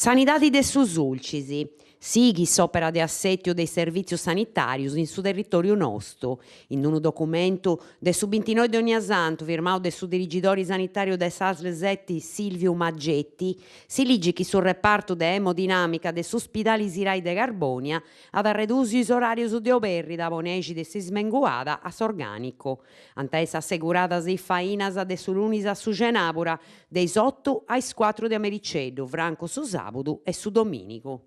Sanidade de su sulcisi, sighi s'opera de assetio dei servizios sanitarios in su territoriu nostru. In unu documentu de su 29 de ogni santu, firmadu de su dirigidore sanitario de s'ASL 7 Silviu Maggetti, si liggi chi sul reparto de emodinamica de s'ospidale Sirai de Carbonia ad arredusi is orarios de operri da poneci de s'ismenguada a s'organico. Anta essa asseguradas i fainas de su lunis a su Cenabura, deis 8 ais 4 de Americeddu, franco su sabudu e su dominicu.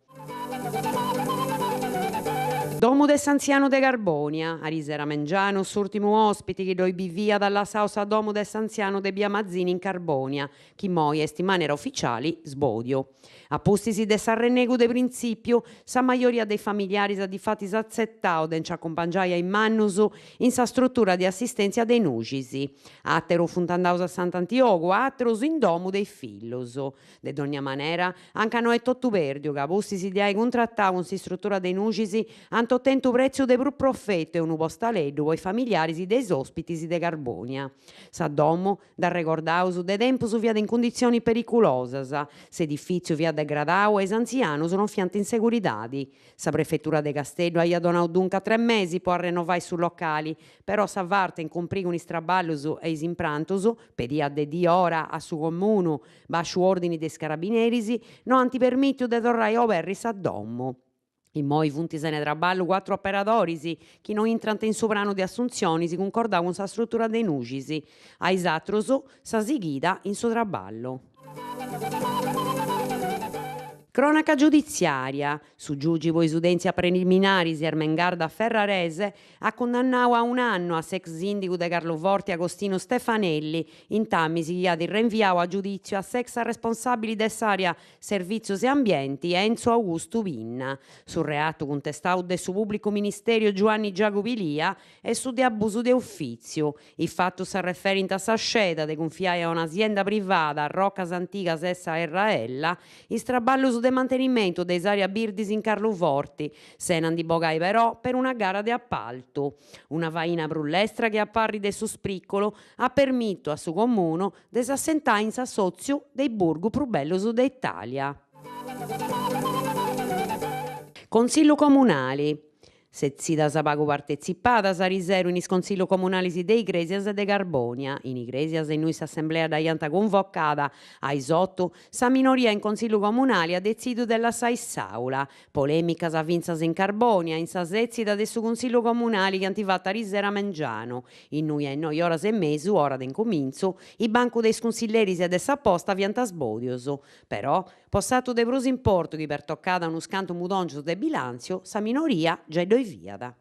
Domu de s'anziano de Carbonia, Arisera Mengiano, s'ultimu ospiti chi doi bivia dalla sausa domu de s'anziano de Biamazzini in Carbonia, chi moi est in maniera ufficiali sbodio. Appustisi de s'arrennegu de principiu, sa maioria dei familiaris di fatis azzettao den ci accompaggiaia in mannus in sa struttura di assistenza dei nucisi. Atteru funtandaus a Sant'Antioco, atterus in domu dei fillus. De d'ogna manera, anca no è tottu perdiu, ca appustisi di ai contrattau in si struttura dei nucisi ant ottentu prezzu de prus profetto e unu postaleddu poi familiaris dei ospitis de Carbonia. Sa domu, da recordaus, de tempus fiat in condizioni periculosas, s'edifiziu fiat degradadu e is anzianus non fiant in seguridadi. Sa prefettura de Casteddu aiat donau dunca 3 mesi po a renovare su locali, però sa parte incumprigu is traballus e is imprantus, pediat de die ora a su comunu, basciu ordini de carabineris, no ant permittiu de torrai operri sa domu. Immoi funtise traballu 4 operadoris chi non intrant in su pranu de assunzionis concordadu cun sa struttura de nucisi. A is atros sa sighida in su traballu. Cronaca giudiziaria. Su giugi poi udenzia preliminaris Ermengarda Ferrarese ha condannau a 1 anno a s'ex sindicu de Carloforte Agostino Stefanelli, in Tamisi chi ad rinviau a giudizio a s'ex responsabili dell'area Servizios e Ambienti Enzo Augusto Pinna, sul reato contestau de su pubblico ministerio Giovanni Giacopilia e su de abuso de ufficio. Il fatto s'arreferint a sa sceda de confiare a un'azienda privata Roccas Antigas S.A.R.L. in straballus de mantenimento dei area Birdis in Carloforti, senan di bogai però per una gara di appalto. Una faina brullestra che apparri de su spriccolo ha permitto a su comune de s'assentare in sa sozio dei burgu più bellos d'Italia. Consiglio comunali. Sezzida sa pagu partecipada sa riseru in is consiglio comunalis de Igresias e de Carbonia. In Igresias in nuis assemblea daianta convocada a isotto, sa minoria in consiglio comunale ha decidu della sa issaula. Polemicas avinzas in Carbonia, in sa sezzida de su consiglio comunale che antifatta Arisera Mengiano. In nui e noi oras e mesu, ora d'incominzo, i banco dei consiglieris e de sa posta fiant sbodios. Però, possato de pros importu chi per toccada unu scanto mudongius de bilanzio, sa minoria già doi viada.